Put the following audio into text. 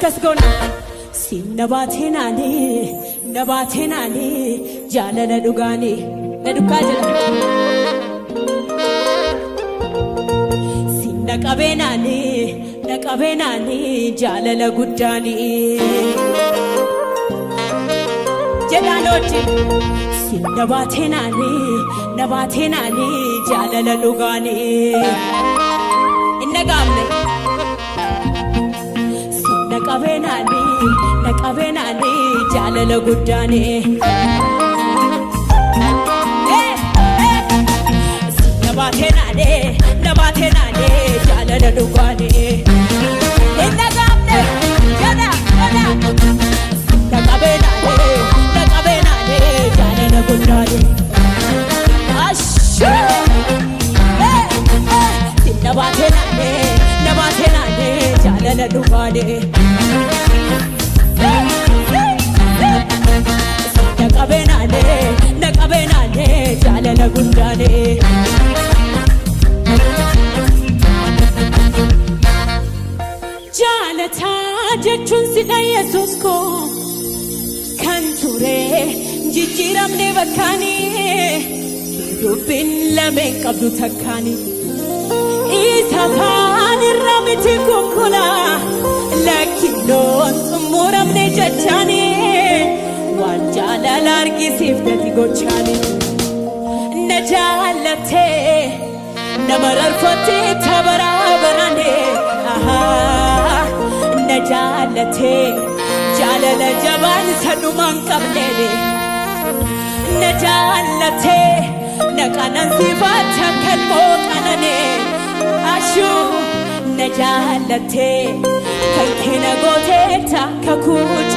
Let's go now. Si nabatenani, nabatenani, jala na dugani, na dukajala. Si nakabenani, jala na gudani. Jalanoti. Si nabatenani, jala na dugani. Inna gamne. Nakabenani, jala la gudani. Nabatenani, jala la dugani. Nagamne, jala. Nakabenani, jala la gudani. Ashu. Nabatenani, jala la dugani. Nakabenani, jala la gudani. Jalata jechun sida Yesus ko kan ture jijjiramne bakani dubbin lame qabdu takkani isa kan ramiti kukula lakinon muramne jechani wan jala largi sifdati gochani najalate namararfate tabarabarane aha najalate jalala jaban saduman qabnele najalate naqanan sifata kalmo qanane ashu najalate kankena goteta kakuch